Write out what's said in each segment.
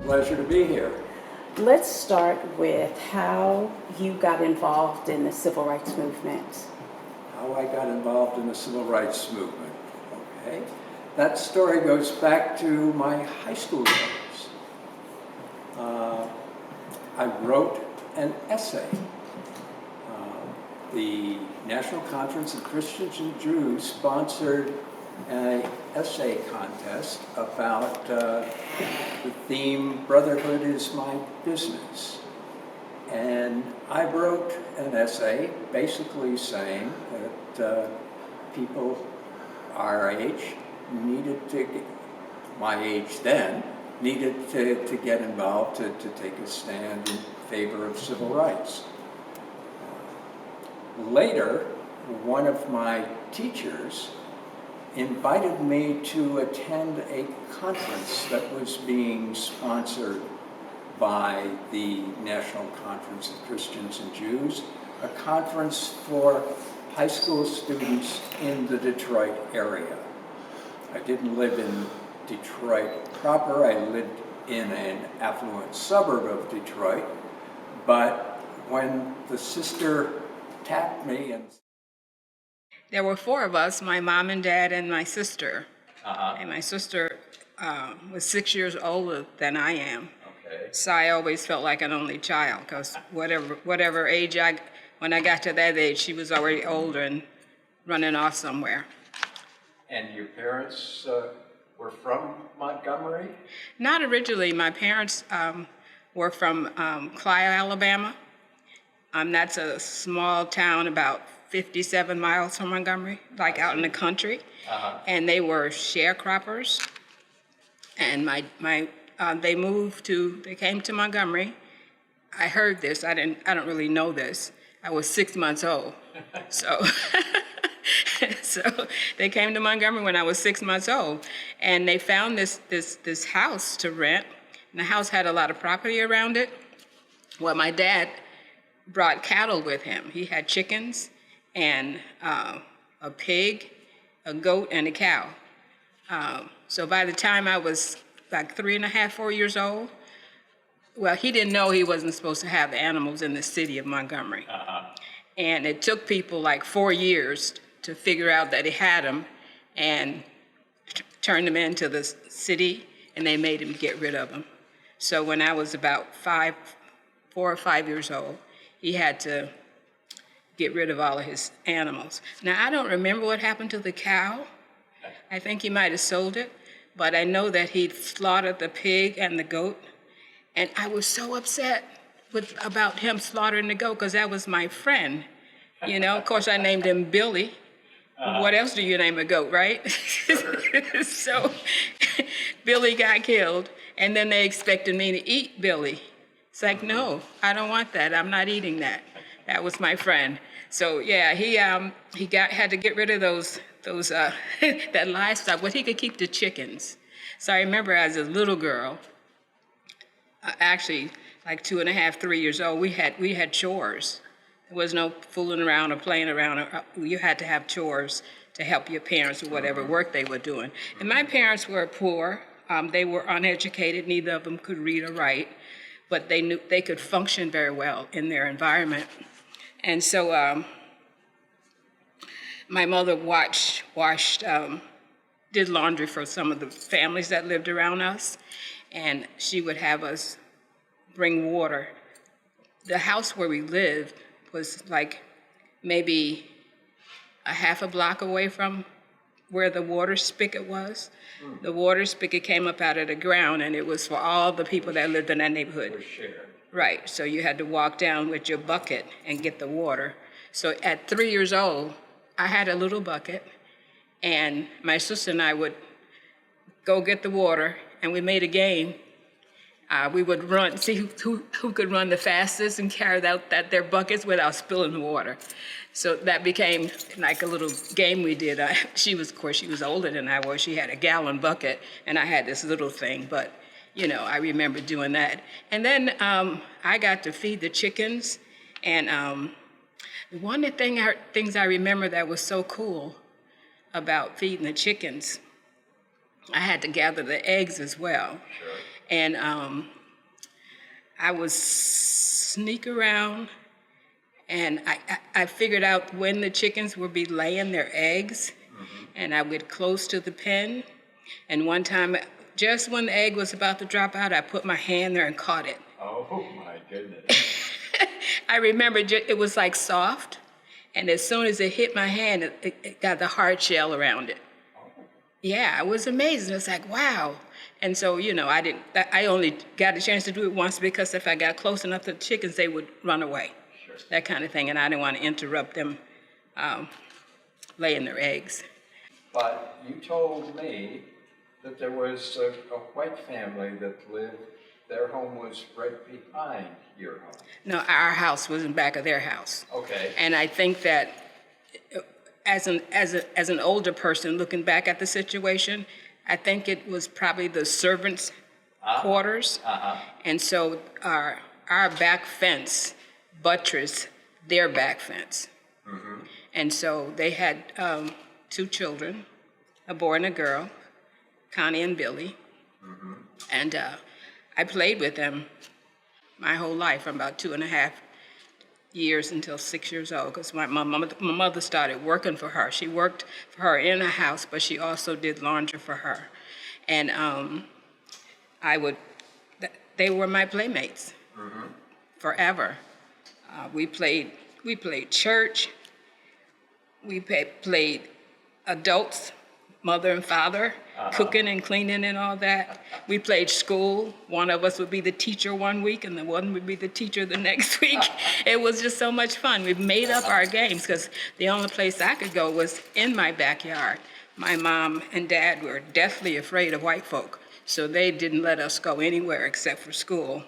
Pleasure to be here. Let's start with how you got involved in the civil rights movement. How I got involved in the civil rights movement. Okay. That story goes back to my high school days. I wrote an essay. The National Conference of Christians and Jews sponsored an essay contest about the theme, Brotherhood is My Business. And I wrote an essay basically saying that people our age needed to, my age then, needed to get involved, to take a stand in favor of civil rights. Later, one of my teachers invited me to attend a conference that was being sponsored by the National Conference of Christians and Jews, a conference for high school students in the Detroit area. I didn't live in Detroit proper. I lived in an affluent suburb of Detroit, but when the sister tapped me and... There were four of us, my mom and dad and my sister. And my sister was 6 years older than I am. Okay. So I always felt like an only child, because whatever age when I got to that age, she was already older and running off somewhere. And your parents were from Montgomery? Not originally. My parents were from Clio, Alabama. That's a small town about 57 miles from Montgomery, like out in the country. And they were sharecroppers. And they came to Montgomery. I heard this. I don't really know this. I was 6 months old. So they came to Montgomery when I was 6 months old, and they found this house to rent. And the house had a lot of property around it. Well, my dad brought cattle with him. He had chickens and a pig, a goat, and a cow. So by the time I was like 3.5, 4 years old, well, he didn't know he wasn't supposed to have animals in the city of Montgomery. And it took people like 4 years to figure out that he had them and turned them into the city, and they made him get rid of them. So when I was about 4 or 5 years old, he had to get rid of all of his animals. Now, I don't remember what happened to the cow. I think he might have sold it, but I know that he'd slaughtered the pig and the goat, and I was so upset about him slaughtering the goat, because that was my friend. You know, of course, I named him Billy. What else do you name a goat, right? So Billy got killed, and then they expected me to eat Billy. It's like, no, I don't want that. I'm not eating that. That was my friend. So yeah, he had to get rid of those that livestock, but he could keep the chickens. So I remember as a little girl, actually like 2.5, 3 years old, we had chores. There was no fooling around or playing around. You had to have chores to help your parents with whatever work they were doing. And my parents were poor. They were uneducated. Neither of them could read or write, but they knew they could function very well in their environment. And so my mother did laundry for some of the families that lived around us, and she would have us bring water. The house where we lived was like maybe a half a block away from where the water spigot was. The water spigot came up out of the ground, and it was for all the people that lived in that neighborhood. It was shared. Right, so you had to walk down with your bucket and get the water. So at 3 years old, I had a little bucket, and my sister and I would go get the water, and we made a game. We would run, see who could run the fastest and carry out their buckets without spilling the water. So that became like a little game we did. She was older than I was. She had a gallon bucket, and I had this little thing, but you know, I remember doing that. And then I got to feed the chickens, and one of the things I remember that was so cool about feeding the chickens, I had to gather the eggs as well. Sure. And I would sneak around, and I figured out when the chickens would be laying their eggs, and I would get close to the pen. And one time, just when the egg was about to drop out, I put my hand there and caught it. Oh, my goodness. I remember it was like soft, and as soon as it hit my hand, it got the hard shell around it. Yeah, I was amazed. It's like, wow. And so, I only got a chance to do it once because if I got close enough to the chickens, they would run away. Sure. That kind of thing. And I didn't want to interrupt them laying their eggs. But you told me that there was a white family that lived, their home was right behind your home. No, our house was in back of their house. Okay. And I think that as an older person looking back at the situation, I think it was probably the servants' quarters. And so our back fence buttressed their back fence. And so they had 2 children, a boy and a girl, Connie and Billy. And I played with them my whole life from about 2.5 years until 6 years old, because my mother started working for her. She worked for her in the house, but she also did laundry for her. And they were my playmates forever. We played church. We played adults, mother and father, cooking and cleaning and all that. We played school. One of us would be the teacher one week, and the one would be the teacher the next week. It was just so much fun. We made up our games because the only place I could go was in my backyard. My mom and dad were deathly afraid of white folk, so they didn't let us go anywhere except for school.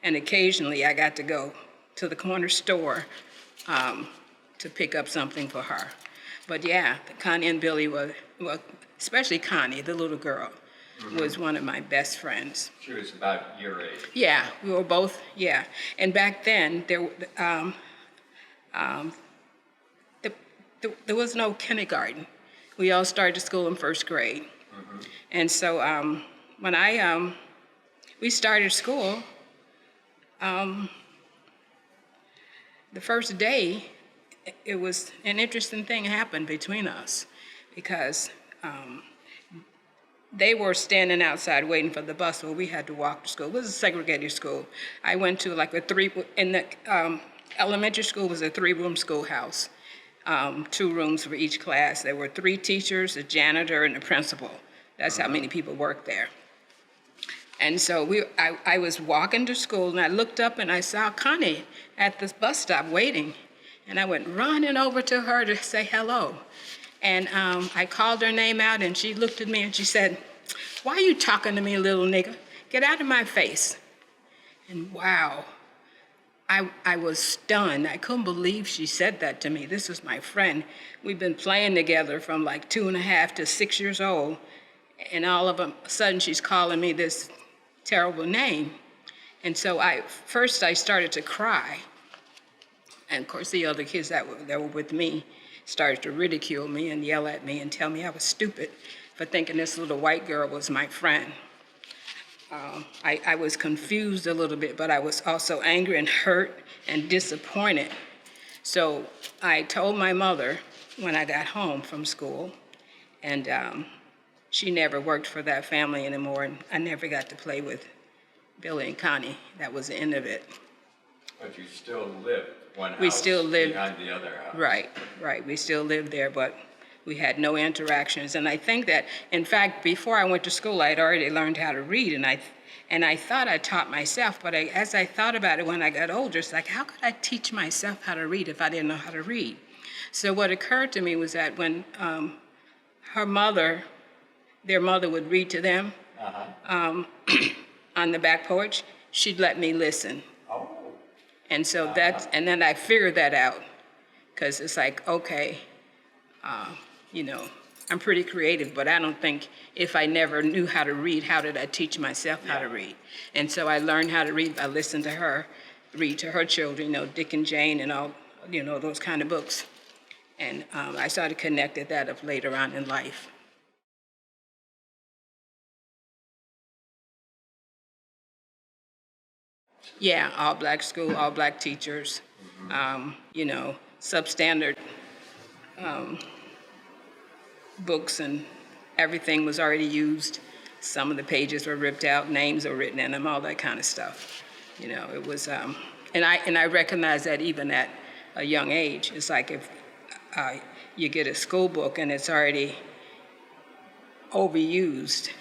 And occasionally I got to go to the corner store to pick up something for her. But yeah, Connie and Billy well, especially Connie, the little girl, was one of my best friends. She was about your age. Yeah, we were both, yeah. And back then, there was no kindergarten. We all started school in first grade. And so when we started school, the first day, it was an interesting thing happened between us because they were standing outside waiting for the bus, so we had to walk to school. It was a segregated school. I went to in the elementary school was a 3-room schoolhouse, 2 rooms for each class. There were 3 teachers, a janitor, and a principal. That's how many people worked there. And so I was walking to school, and I looked up and I saw Connie at this bus stop waiting. And I went running over to her to say hello. And I called her name out, and she looked at me and she said, "Why are you talking to me, little nigga? Get out of my face." And wow, I was stunned. I couldn't believe she said that to me. This was my friend. We've been playing together from like 2.5 to 6 years old. And all of a sudden she's calling me this terrible name. And so first I started to cry. And of course, the other kids that were with me started to ridicule me and yell at me and tell me I was stupid for thinking this little white girl was my friend. I was confused a little bit, but I was also angry and hurt and disappointed. So I told my mother when I got home from school, and she never worked for that family anymore, and I never got to play with Billy and Connie. That was the end of it. But you still lived one house We still lived behind the other house. Right. We still lived there, but we had no interactions. And I think that, in fact, before I went to school, I had already learned how to read, and I thought I taught myself. But as I thought about it when I got older, it's like, how could I teach myself how to read if I didn't know how to read? So what occurred to me was that when their mother would read to them on the back porch, she'd let me listen. Oh. And so and then I figured that out, because it's like, okay, I'm pretty creative, but I don't think if I never knew how to read, how did I teach myself how to read? And so I learned how to read. I listened to her read to her children, Dick and Jane and all, those kind of books. And I sort of connected that up later on in life. Yeah, all black school, all black teachers, you know, substandard books and everything was already used. Some of the pages were ripped out, names were written in them, all that kind of stuff. You know, it was, and I recognize that even at a young age. It's like if you get a school book and it's already overused,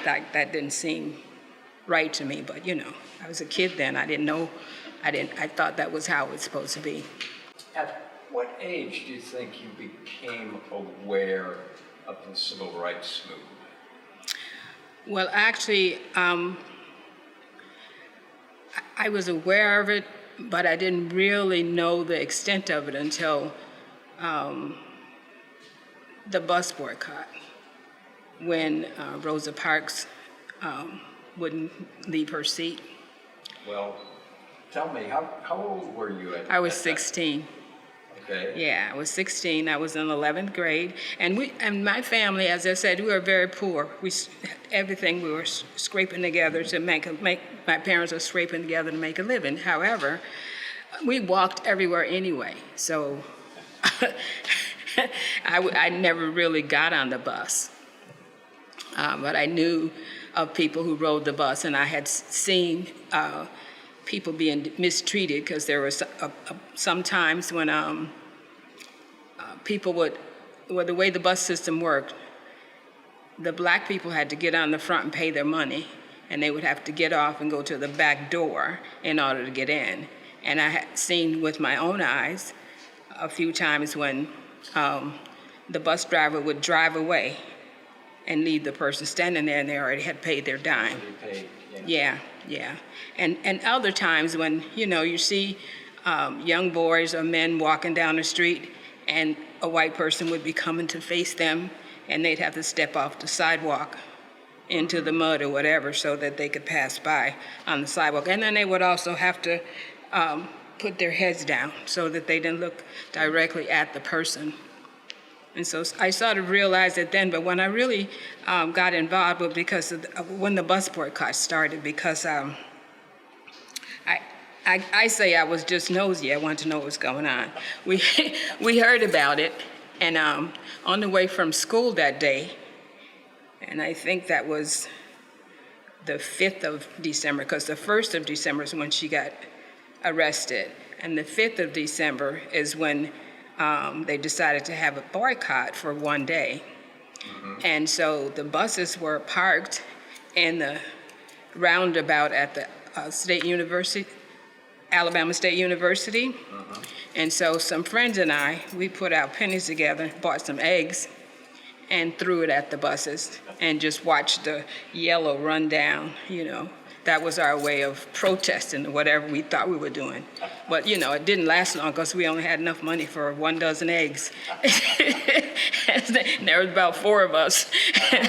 that didn't seem right to me. But you know, I was a kid then. I didn't know. I thought that was how it was supposed to be. At what age do you think you became aware of the civil rights movement? Well, actually, I was aware of it, but I didn't really know the extent of it until the bus boycott, when Rosa Parks wouldn't leave her seat. Well, tell me, how old were you I was 16. Okay. Yeah, I was 16. I was in 11th grade, and my family, as I said, we were very poor. Everything we were scraping together to make. My parents were scraping together to make a living. However, we walked everywhere anyway, so I never really got on the bus. But I knew of people who rode the bus, and I had seen people being mistreated, because there were some times when people would, well, the way the bus system worked, the black people had to get on the front and pay their money, and they would have to get off and go to the back door in order to get in. And I had seen with my own eyes a few times when the bus driver would drive away and leave the person standing there, and they already had paid their dime. Yeah. And other times when, you know, you see young boys or men walking down the street, and a white person would be coming to face them, and they'd have to step off the sidewalk into the mud or whatever so that they could pass by on the sidewalk. And then they would also have to put their heads down so that they didn't look directly at the person. And so I sort of realized it then, but when I really got involved was because of when the bus boycott started, because I say I was just nosy. I wanted to know what was going on. We heard about it, and on the way from school that day, and I think that was the 5th of December, because the 1st of December is when she got arrested, and the 5th of December is when they decided to have a boycott for one day. Mm-hmm. And so the buses were parked in the roundabout at the Alabama State University. Uh-huh. And so some friends and I, we put our pennies together, bought some eggs, and threw it at the buses and just watched the yellow run down, you know. That was our way of protesting whatever we thought we were doing. But, you know, it didn't last long because we only had enough money for 1 dozen eggs. And there was about 4 of us.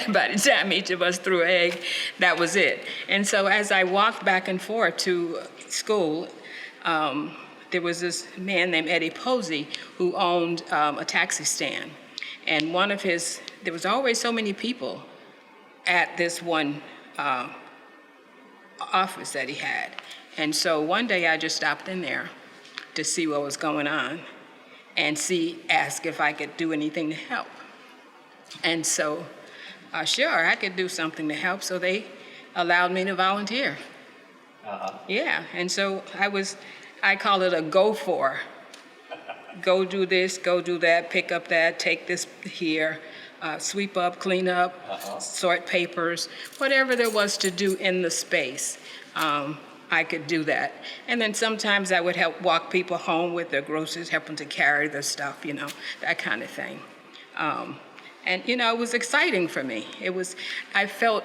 By the time each of us threw an egg, that was it. And so as I walked back and forth to school, there was this man named Eddie Posey who owned a taxi stand. And there was always so many people at this one office that he had. And so one day I just stopped in there to see what was going on and ask if I could do anything to help. And so, sure, I could do something to help, so they allowed me to volunteer. Uh-huh. Yeah, and so I call it a go for. Go do this, go do that, pick up that, take this here, sweep up, clean up, uh-huh. Sort papers, whatever there was to do in the space, I could do that. And then sometimes I would help walk people home with their groceries, help them to carry their stuff, you know, that kind of thing. And, you know, it was exciting for me. I felt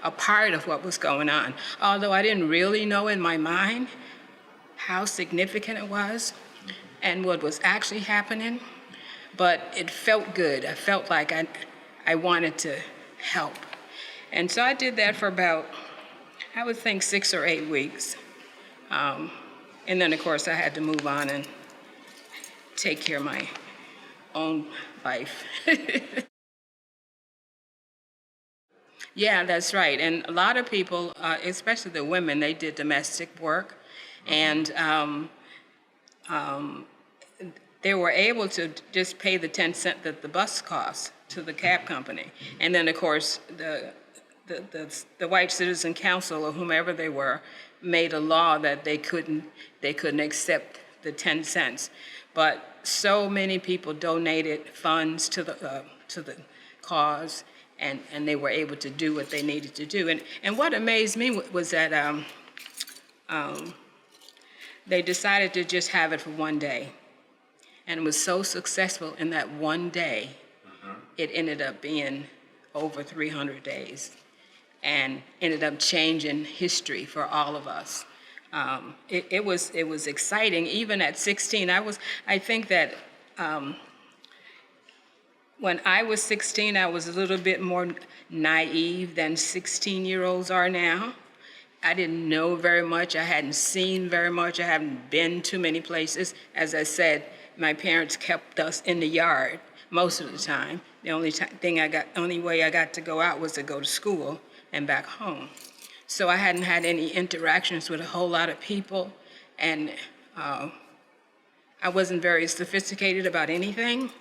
a part of what was going on, although I didn't really know in my mind how significant it was and what was actually happening, but it felt good. I felt like I wanted to help. And so I did that for about, I would think 6 or 8 weeks. And then, of course, I had to move on and take care of my own life. Yeah, that's right. And a lot of people, especially the women, they did domestic work, and they were able to just pay the 10 cent that the bus cost to the cab company. And then, of course, the White Citizen Council or whomever they were made a law that they couldn't accept the 10 cents. But so many people donated funds to the cause, and they were able to do what they needed to do. And what amazed me was that they decided to just have it for one day. And it was so successful in that one day, it ended up being over 300 days and ended up changing history for all of us. It was exciting. Even at 16, I think that when I was 16, I was a little bit more naive than 16-year-olds are now. I didn't know very much. I hadn't seen very much. I hadn't been to many places. As I said, my parents kept us in the yard most of the time. The only way I got to go out was to go to school and back home. So I hadn't had any interactions with a whole lot of people, and I wasn't very sophisticated about anything,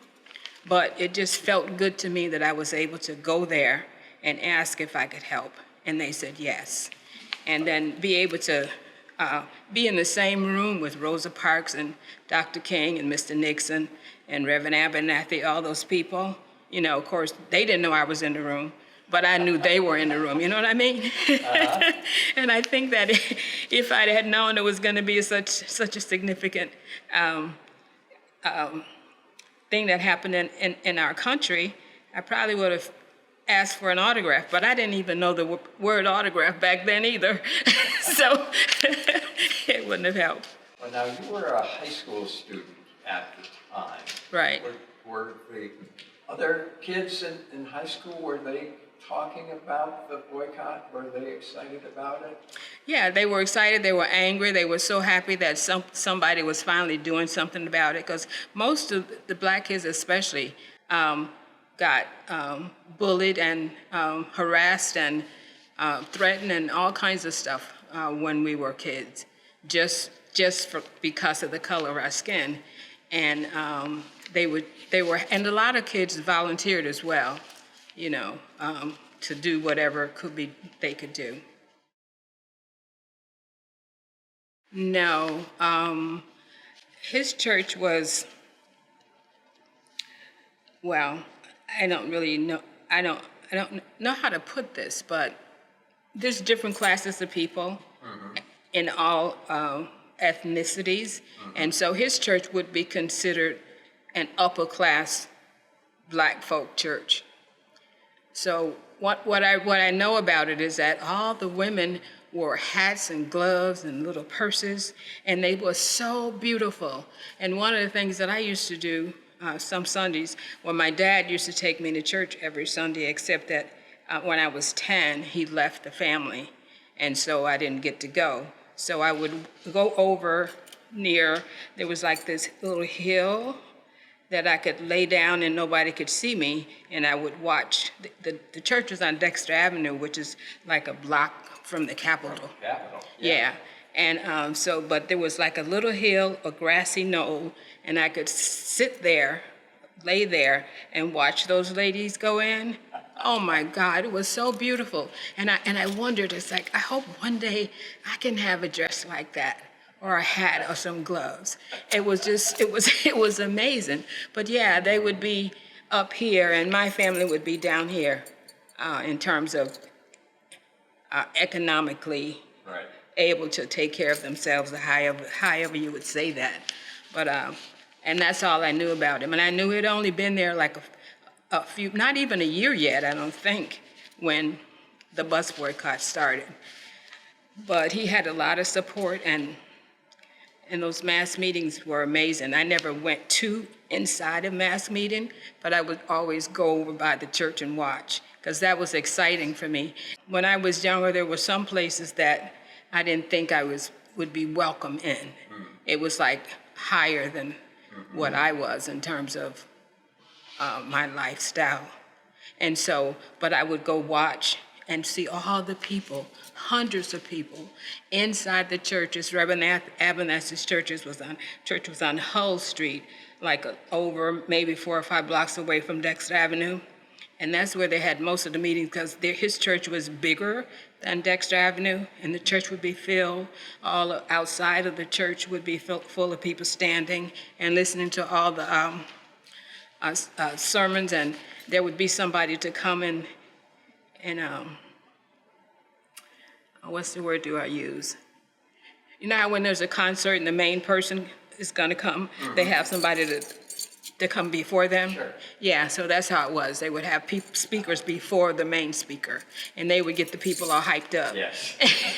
but it just felt good to me that I was able to go there and ask if I could help, and they said yes. And then be able to be in the same room with Rosa Parks and Dr. King and Mr. Nixon and Reverend Abernathy, all those people. You know, of course, they didn't know I was in the room, but I knew they were in the room, you know what I mean? And I think that if I had known it was going to be such a significant thing that happened in our country, I probably would have asked for an autograph, but I didn't even know the word autograph back then either. So it wouldn't have helped. Well, now you were a high school student at the time. Right. Were the other kids in high school, were they talking about the boycott? Were they excited about it? Yeah, they were excited. They were angry. They were so happy that somebody was finally doing something about it, because most of the black kids especially got bullied and harassed and threatened and all kinds of stuff when we were kids, just because of the color of our skin. And they were, and a lot of kids volunteered as well, you know, to do whatever they could do. No, his church was, well, I don't really know. I don't know how to put this, but there's different classes of people in all ethnicities, and so his church would be considered an upper class black folk church. So what I know about it is that all the women wore hats and gloves and little purses, and they were so beautiful. And one of the things that I used to do some Sundays, when my dad used to take me to church every Sunday, except that when I was 10, he left the family, and so I didn't get to go. So I would go over near, there was like this little hill that I could lay down and nobody could see me, and I would watch. The church was on Dexter Avenue, which is like a block from the Capitol. Yeah. And but there was like a little hill, a grassy knoll, and I could sit there, lay there, and watch those ladies go in. Oh my God, it was so beautiful. And I wondered, it's like, I hope one day I can have a dress like that, or a hat, or some gloves. It was amazing. But yeah, they would be up here, and my family would be down here, in terms of economically able to take care of themselves, or however you would say that. But and that's all I knew about him. And I knew he'd only been there like a few, not even a year yet, I don't think, when the bus boycott started. But he had a lot of support, and those mass meetings were amazing. I never went to inside a mass meeting, but I would always go over by the church and watch, because that was exciting for me. When I was younger, there were some places that I didn't think I would be welcome in. It was like higher than what I was in terms of my lifestyle. And so, but I would go watch and see all the people, hundreds of people inside the churches. Reverend Abernathy's church was on Hull Street, like over maybe 4 or 5 blocks away from Dexter Avenue. And that's where they had most of the meetings because his church was bigger than Dexter Avenue, and the church would be filled. All outside of the church would be full of people standing and listening to all the sermons, and there would be somebody to come in and what's the word do I use? You know how when there's a concert and the main person is going to come, they have somebody to come before them? Sure. Yeah, so that's how it was. They would have speakers before the main speaker, and they would get the people all hyped up. Yes. Just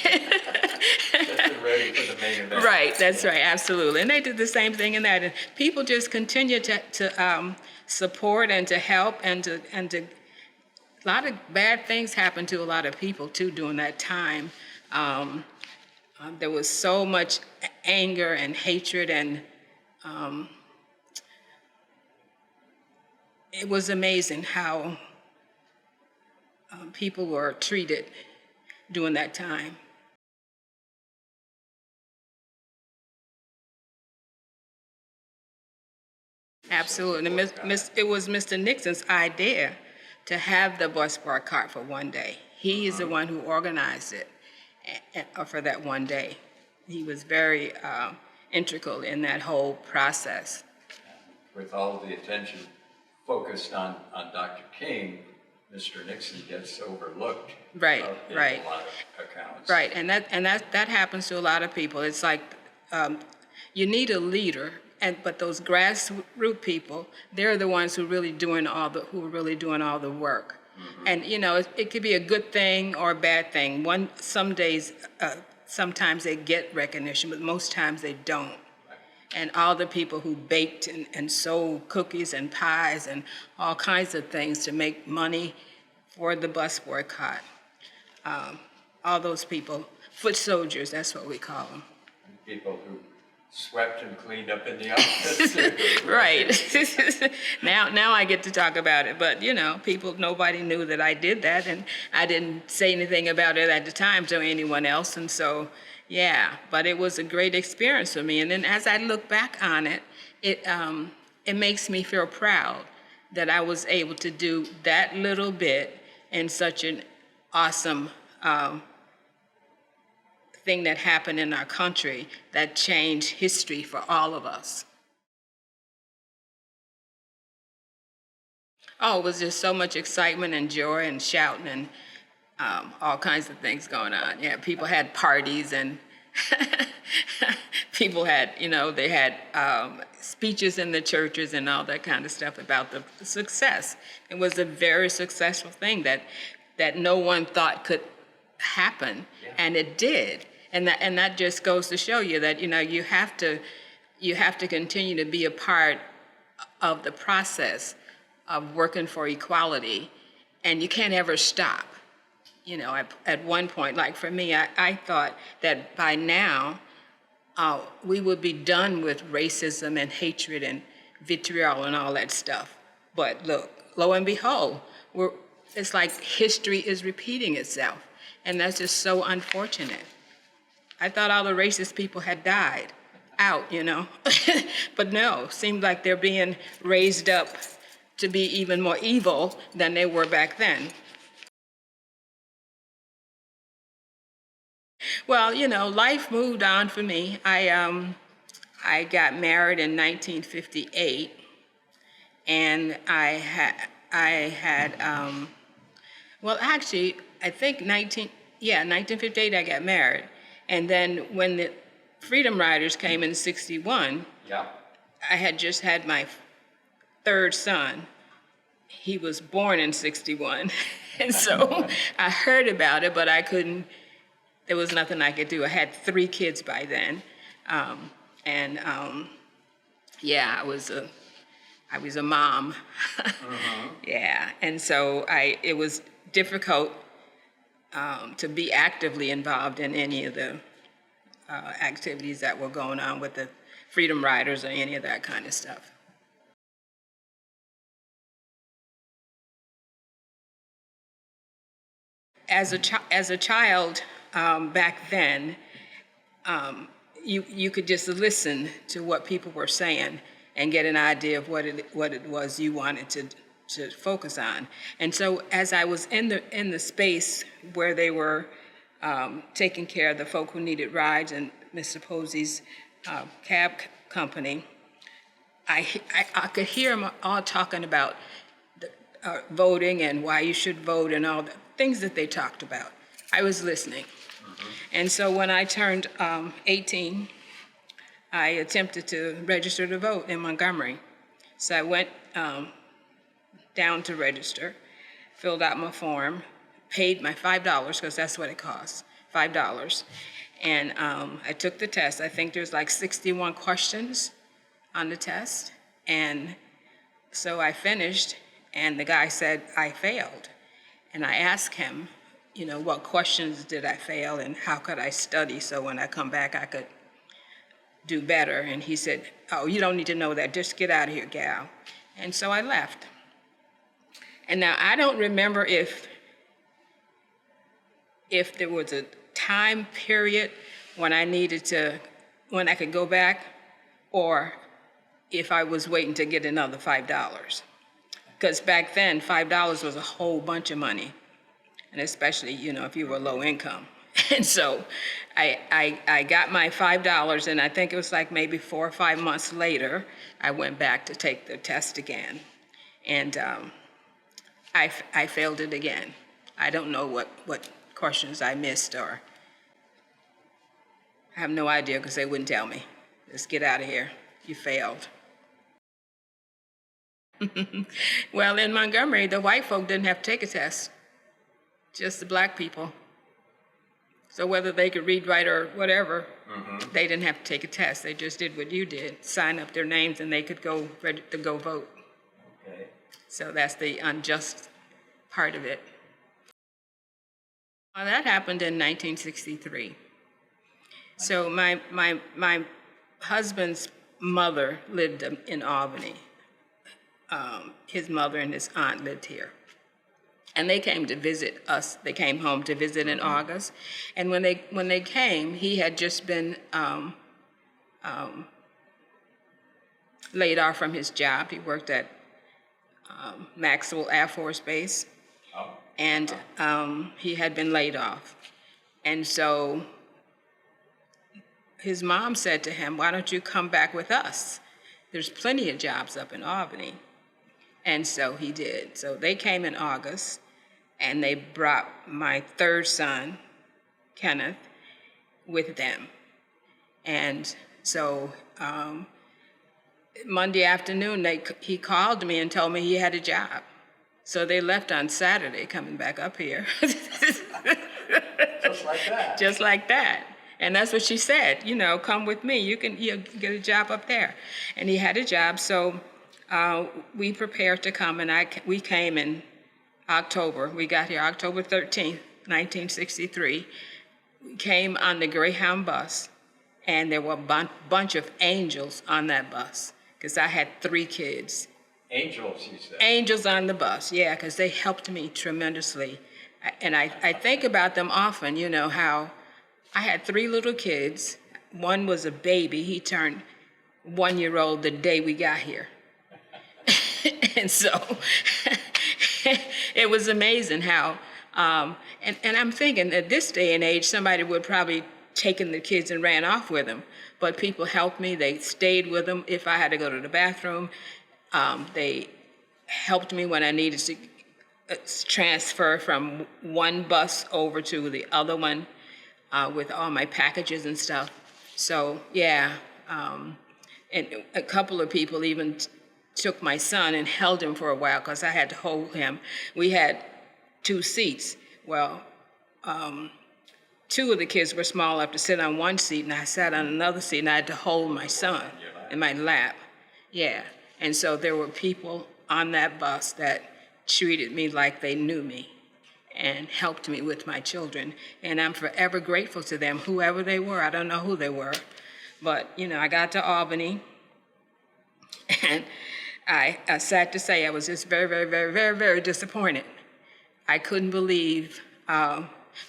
ready for the main event. Right, that's right, absolutely. And they did the same thing in that. And people just continue to support and to help and to a lot of bad things happened to a lot of people too during that time. There was so much anger and hatred, and it was amazing how people were treated during that time. Absolutely. And it was Mr. Nixon's idea to have the busboy cart for one day. He is the one who organized it for that one day. He was very integral in that whole process. With all of the attention focused on Dr. King, Mr. Nixon gets overlooked. Right, in right. a lot of accounts. Right, and that happens to a lot of people. It's like you need a leader, but those grassroots people, they're the ones who are really doing all the work. Mm-hmm. And you know, it could be a good thing or a bad thing. Sometimes they get recognition, but most times they don't. And all the people who baked and sold cookies and pies and all kinds of things to make money for the bus boycott. All those people, foot soldiers, that's what we call them. People who swept and cleaned up in the office. Right. Now I get to talk about it, but you know, nobody knew that I did that, and I didn't say anything about it at the time to anyone else, and so, yeah, but it was a great experience for me. And then as I look back on it, it makes me feel proud that I was able to do that little bit in such an awesome thing that happened in our country that changed history for all of us. Oh, it was just so much excitement and joy and shouting and all kinds of things going on. Yeah, people had parties and people had, they had speeches in the churches and all that kind of stuff about the success. It was a very successful thing that no one thought could happen, and it did. And that just goes to show you that you have to continue to be a part of the process of working for equality, and you can't ever stop. At one point, like for me, I thought that by now we would be done with racism and hatred and vitriol and all that stuff. But look, lo and behold, it's like history is repeating itself, and that's just so unfortunate. I thought all the racist people had died out, but no, seemed like they're being raised up to be even more evil than they were back then. Well, life moved on for me. I got married in 1958, and I had I think 1958 I got married. And then when the Freedom Riders came in 61, I had just had my third son. He was born in 61. And so I heard about it, but there was nothing I could do. I had 3 kids by then. I was a mom. Yeah, and so it was difficult to be actively involved in any of the activities that were going on with the Freedom Riders or any of that kind of stuff. as a child back then, you could just listen to what people were saying and get an idea of what it was you wanted to focus on. And so as I was in the space where they were taking care of the folk who needed rides and Mr. Posey's cab company, I could hear them all talking about voting and why you should vote and all the things that they talked about. I was listening. And so when I turned 18, I attempted to register to vote in Montgomery. So I went down to register, filled out my form, paid my $5, because that's what it costs, $5. And I took the test. I think there's like 61 questions on the test. And so I finished, and the guy said I failed. And I asked him, what questions did I fail and how could I study so when I come back I could do better? And he said, oh, you don't need to know that. Just get out of here, gal. And so I left. And now I don't remember if there was a time period when I could go back, or if I was waiting to get another $5. Because back then, $5 was a whole bunch of money. And especially, if you were low income. And so I got my $5, and I think it was like maybe 4 or 5 months later, I went back to take the test again. And I failed it again. I don't know what questions I missed, or I have no idea because they wouldn't tell me. Just get out of here. You failed. Well, in Montgomery, the white folk didn't have to take a test. Just the black people. So whether they could read, write, or whatever, they didn't have to take a test. They just did what you did, sign up their names, and they could go ready to go vote. Okay. So that's the unjust part of it. Well, that happened in 1963. So my husband's mother lived in Albany. His mother and his aunt lived here. And they came to visit us. They came home to visit in August. And when they came, he had just been laid off from his job. He worked at Maxwell Air Force Base. And he had been laid off. And so his mom said to him, why don't you come back with us? There's plenty of jobs up in Albany. And so he did. So they came in August, and they brought my third son, Kenneth, with them. And so Monday afternoon, he called me and told me he had a job. So they left on Saturday, coming back up here. Just like that. Just like that. And that's what she said, come with me. You can get a job up there. And he had a job, so we prepared to come, and we came in October. We got here October 13th, 1963. We came on the Greyhound bus, and there were a bunch of angels on that bus, because I had 3 kids. Angels, you said? Angels on the bus, yeah, because they helped me tremendously. And I think about them often, how I had 3 little kids. One was a baby. He turned 1-year-old the day we got here. And so it was amazing how, and I'm thinking at this day and age, somebody would probably taken the kids and ran off with them. But people helped me. They stayed with them if I had to go to the bathroom. They helped me when I needed to transfer from one bus over to the other one with all my packages and stuff. So, yeah, and a couple of people even took my son and held him for a while because I had to hold him. We had 2 seats. Well, 2 of the kids were small enough to sit on one seat, and I sat on another seat, and I had to hold my son in my lap. Yeah, and so there were people on that bus that treated me like they knew me and helped me with my children. And I'm forever grateful to them, whoever they were. I don't know who they were. But, I got to Albany, and I sad to say I was just very, very, very, very, very disappointed. I couldn't believe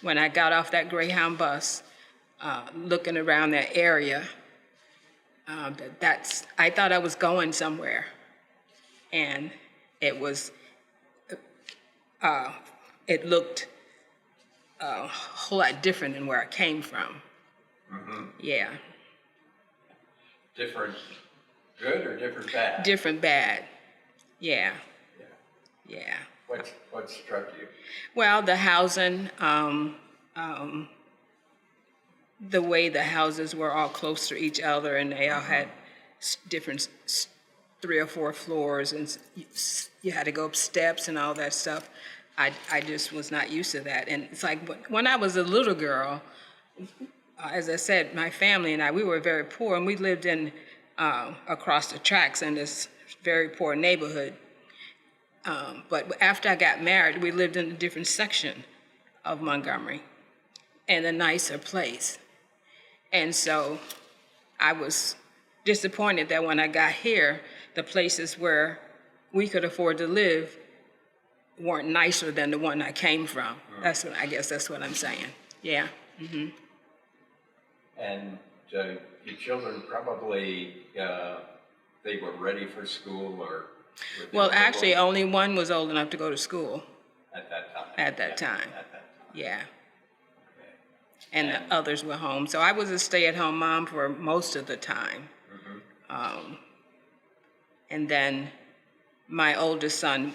when I got off that Greyhound bus, looking around that area, I thought I was going somewhere, and it was, it looked a whole lot different than where I came from. Mm-hmm. Yeah. Different good or different bad? Different bad. Yeah. Yeah. Yeah. What struck you? Well, the housing, the way the houses were all close to each other, and they all had different 3 or 4 floors, and you had to go up steps and all that stuff. I just was not used to that. And it's like when I was a little girl, as I said, my family and I, we were very poor, and we lived in across the tracks in this very poor neighborhood. But after I got married, we lived in a different section of Montgomery, in a nicer place. And so I was disappointed that when I got here, the places where we could afford to live weren't nicer than the one I came from. I guess that's what I'm saying. Yeah. Mm-hmm. And your children probably, they were ready for school, or? Well, actually, only one was old enough to go to school At that time? at that time. At that time. Yeah. Okay. And the others were home. So I was a stay-at-home mom for most of the time. Mm-hmm. And then my oldest son,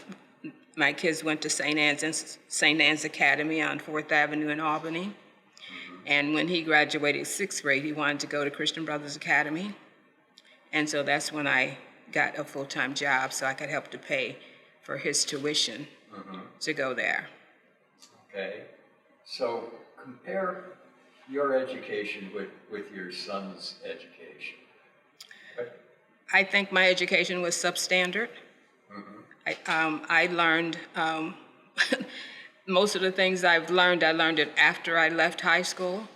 my kids went to St. Anne's Academy on 4th Avenue in Albany. Mm-hmm. And when he graduated 6th grade, he wanted to go to Christian Brothers Academy. And so that's when I got a full-time job so I could help to pay for his tuition to go there. Okay. So compare your education with your son's education. I think my education was substandard. I learned most of the things I learned it after I left high school.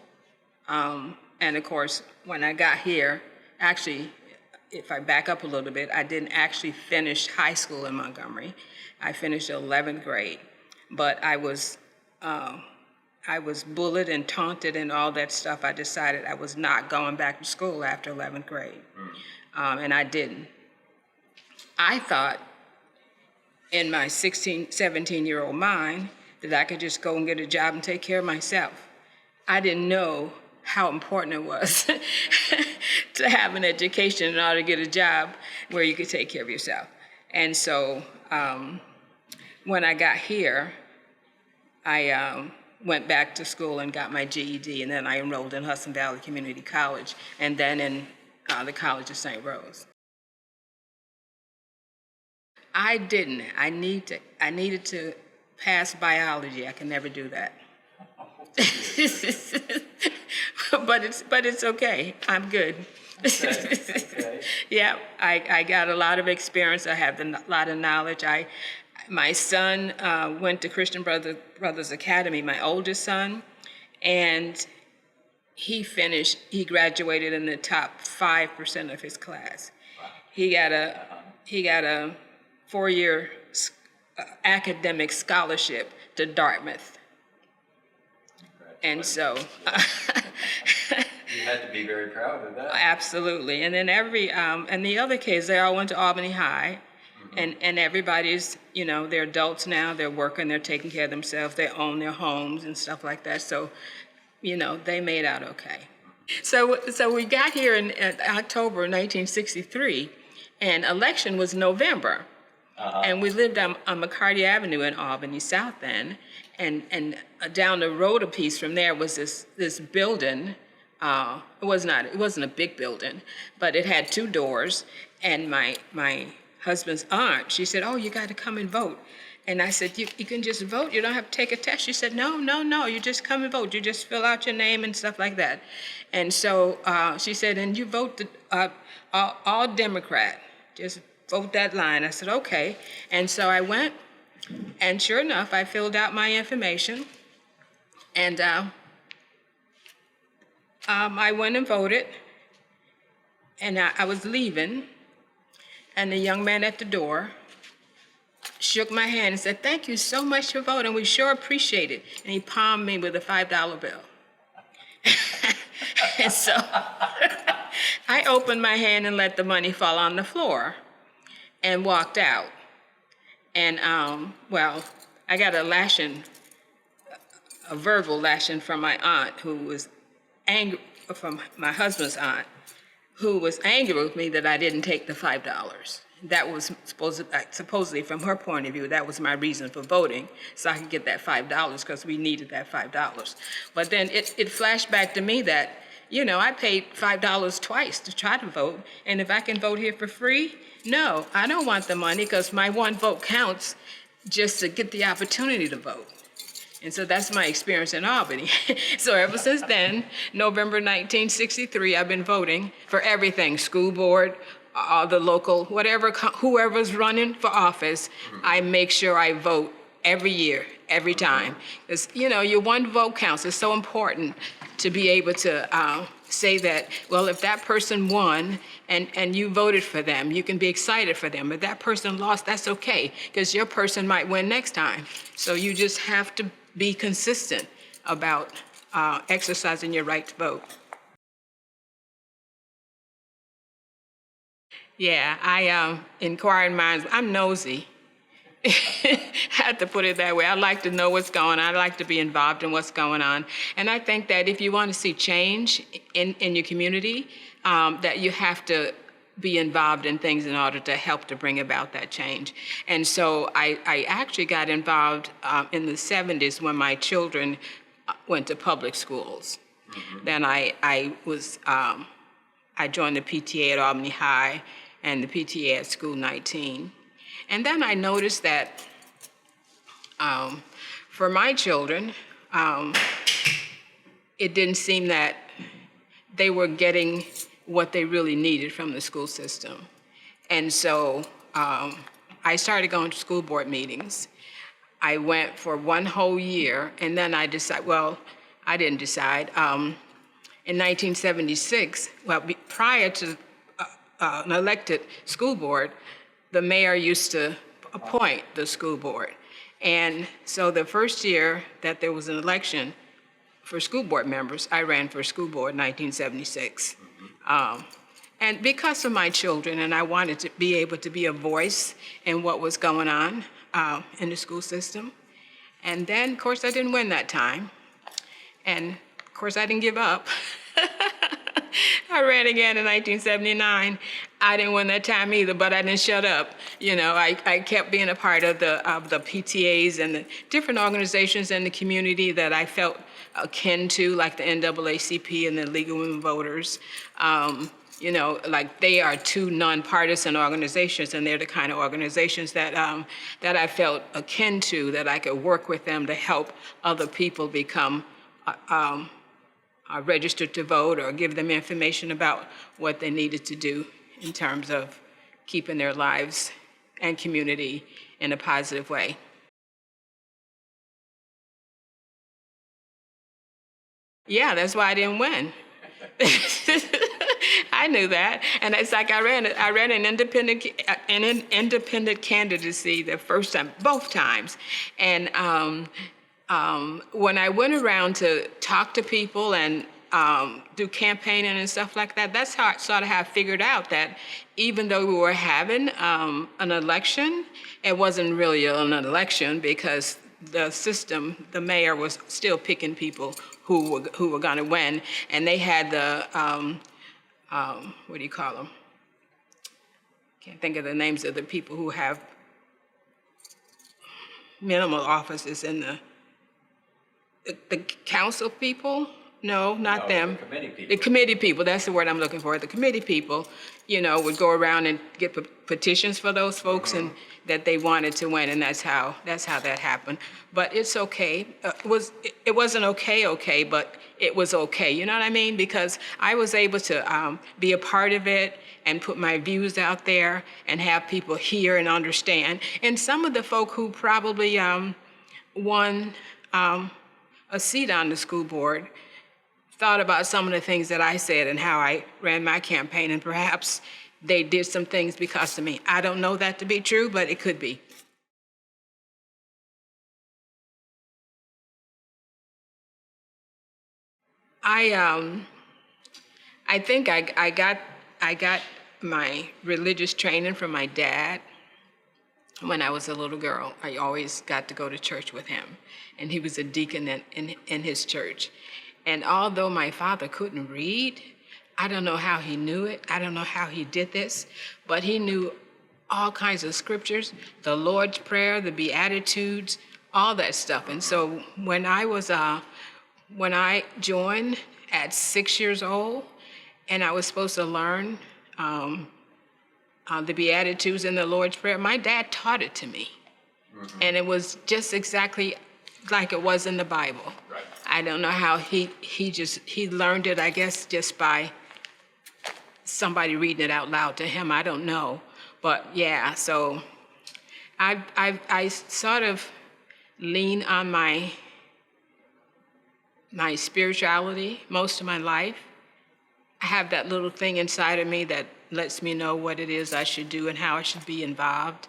And of course, when I got here, actually, if I back up a little bit, I didn't actually finish high school in Montgomery. I finished 11th grade, but I was bullied and taunted and all that stuff. I decided I was not going back to school after 11th grade, and I didn't. I thought in my 16, 17-year-old mind that I could just go and get a job and take care of myself. I didn't know how important it was to have an education in order to get a job where you could take care of yourself. And so when I got here, I went back to school and got my GED, and then I enrolled in Hudson Valley Community College, and then in the College of St. Rose. I didn't. I needed to pass biology. I can never do that. but it's okay. I'm good. Okay. Yeah, I got a lot of experience. I have a lot of knowledge. My son went to Christian Brothers Academy, my oldest son, and he graduated in the top 5% of his class. Wow. He got a 4-year academic scholarship to Dartmouth. And so you had to be very proud of that. Absolutely. And then and the other kids, they all went to Albany High. And everybody's, they're adults now, they're working, they're taking care of themselves, they own their homes and stuff like that. So, they made out okay. So we got here in October 1963, and election was November. And we lived on McCarty Avenue in Albany South End, and down the road a piece from there was this building. It wasn't a big building, but it had 2 doors, and my husband's aunt, she said, "Oh, you got to come and vote." And I said, you can just vote? You don't have to take a test? She said, no, you just come and vote. You just fill out your name and stuff like that. And so she said, and you vote all Democrat. Just vote that line. I said, okay. And so I went, and sure enough, I filled out my information. And I went and voted. And I was leaving, and the young man at the door shook my hand and said, "Thank you so much for voting. We sure appreciate it." And he palmed me with a $5 bill. And so I opened my hand and let the money fall on the floor and walked out. And, well, I got a lashing, a verbal lashing from my aunt, who was angry, from my husband's aunt, who was angry with me that I didn't take the $5. That was supposedly from her point of view, that was my reason for voting, so I could get that $5 because we needed that $5. But then it flashed back to me that, you know, I paid $5 twice to try to vote, and if I can vote here for free, no, I don't want the money because my one vote counts just to get the opportunity to vote. And so that's my experience in Albany. So ever since then, November 1963, I've been voting for everything, school board, the local, whatever, whoever's running for office, I make sure I vote every year, every time. Because, you know, your one vote counts. It's so important to be able to say that, well, if that person won and you voted for them, you can be excited for them. If that person lost, that's okay, because your person might win next time. So you just have to be consistent about exercising your right to vote. Yeah, inquiring minds, I'm nosy. I have to put it that way. I like to know what's going on. I like to be involved in what's going on. And I think that if you want to see change in your community, that you have to be involved in things in order to help to bring about that change. And so I actually got involved in the 70s when my children went to public schools. Then I joined the PTA at Albany High and the PTA at School 19. And then I noticed that for my children, it didn't seem that they were getting what they really needed from the school system. And so I started going to school board meetings. I went for one whole year, and then I decided, well, I didn't decide. In 1976, well, prior to an elected school board, the mayor used to appoint the school board. And so the first year that there was an election for school board members, I ran for school board in 1976. And because of my children, and I wanted to be able to be a voice in what was going on in the school system. And then, of course, I didn't win that time. And, of course, I didn't give up. I ran again in 1979. I didn't win that time either, but I didn't shut up. You know, I kept being a part of the PTAs and the different organizations in the community that I felt akin to, like the NAACP and the League of Women Voters. You know, like they are two nonpartisan organizations, and they're the kind of organizations that that I felt akin to, that I could work with them to help other people become registered to vote, or give them information about what they needed to do in terms of keeping their lives and community in a positive way. Yeah, that's why I didn't win. I knew that, and it's like I ran an independent candidacy the first time, both times, and when I went around to talk to people and do campaigning and stuff like that, that's how I figured out that even though we were having an election, it wasn't really an election, because the system, the mayor was still picking people who were going to win, and they had the what do you call them? Can't think of the names of the people who have minimal offices in the council people. No, not them. The committee people. The committee people, that's the word I'm looking for. The committee people, you know, would go around and get petitions for those folks and that they wanted to win, and that's how that happened. But it's okay. It wasn't okay, but it was okay. You know what I mean? Because I was able to be a part of it and put my views out there and have people hear and understand. And some of the folk who probably won a seat on the school board thought about some of the things that I said and how I ran my campaign, and perhaps they did some things because of me. I don't know that to be true, but it could be. I I think I got my religious training from my dad. When I was a little girl, I always got to go to church with him, and he was a deacon in his church. And although my father couldn't read, I don't know how he knew it. I don't know how he did this, but he knew all kinds of scriptures, the Lord's Prayer, the Beatitudes, all that stuff. And so when I joined at 6 years old, and I was supposed to learn the Beatitudes and the Lord's Prayer, my dad taught it to me. And it was just exactly like it was in the Bible. Right. I don't know how he learned it, I guess, just by somebody reading it out loud to him. I don't know. But yeah, so I sort of lean on my spirituality most of my life. I have that little thing inside of me that lets me know what it is I should do and how I should be involved,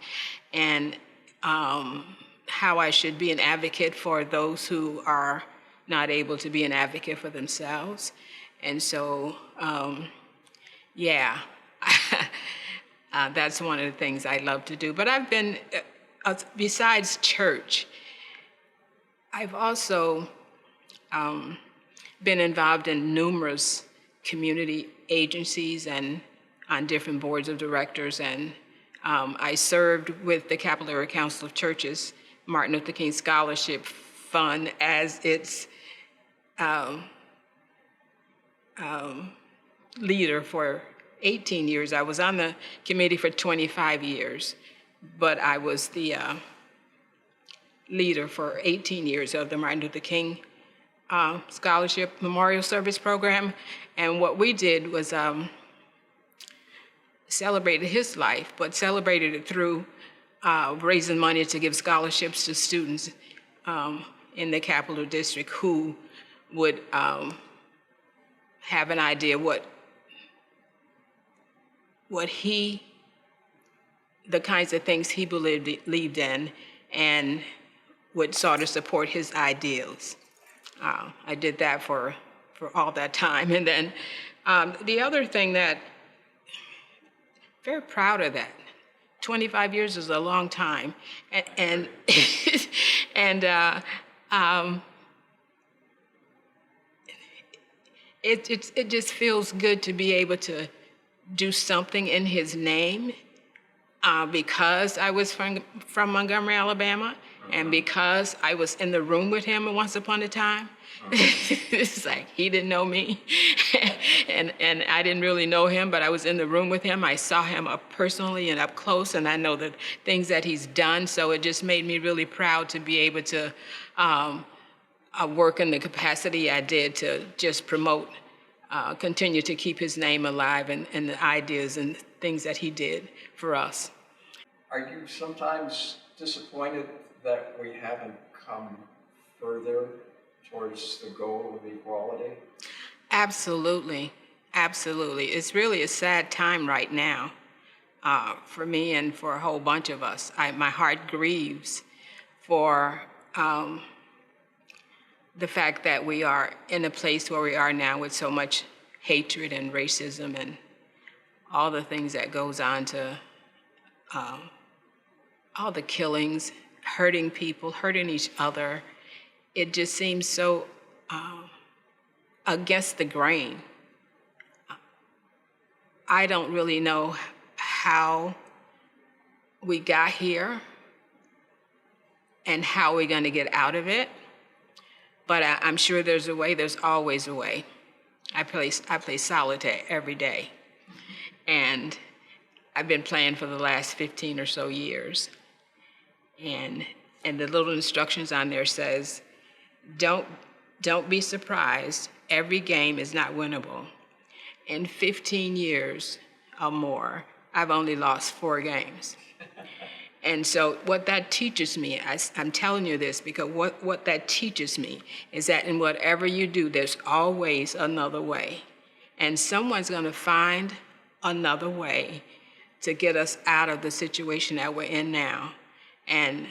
and how I should be an advocate for those who are not able to be an advocate for themselves. And so, yeah, that's one of the things I love to do. But I've been, besides church, I've also been involved in numerous community agencies and on different boards of directors, and I served with the Capital Area Council of Churches Martin Luther King Scholarship Fund as its leader for 18 years. I was on the committee for 25 years, but I was the leader for 18 years of the Martin Luther King Scholarship Memorial Service Program. And what we did was celebrated his life, but celebrated it through raising money to give scholarships to students in the Capital District who would have an idea the kinds of things he believed in, and would sort of support his ideals. I did that for all that time. And then the other thing that, very proud of that. 25 years is a long time. And it just feels good to be able to do something in his name, because I was from Montgomery, Alabama, and because I was in the room with him once upon a time. It's like he didn't know me, and I didn't really know him, but I was in the room with him. I saw him up personally and up close, and I know the things that he's done. So it just made me really proud to be able to work in the capacity I did to just promote, continue to keep his name alive, and the ideas and things that he did for us. Are you sometimes disappointed that we haven't come further towards the goal of equality? Absolutely, absolutely. It's really a sad time right now for me and for a whole bunch of us. My heart grieves for the fact that we are in a place where we are now with so much hatred and racism and all the things that goes on to all the killings, hurting people, hurting each other. It just seems so against the grain. I don't really know how we got here and how we're going to get out of it, but I'm sure there's a way. There's always a way. I play solitaire every day, and I've been playing for the last 15 or so years. And the little instructions on there says, don't be surprised. Every game is not winnable. In 15 years or more, I've only lost 4 games. And so what that teaches me, I'm telling you this because what that teaches me is that in whatever you do, there's always another way. And someone's going to find another way to get us out of the situation that we're in now, and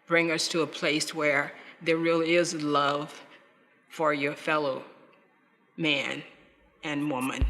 bring us to a place where there really is love for your fellow man and woman.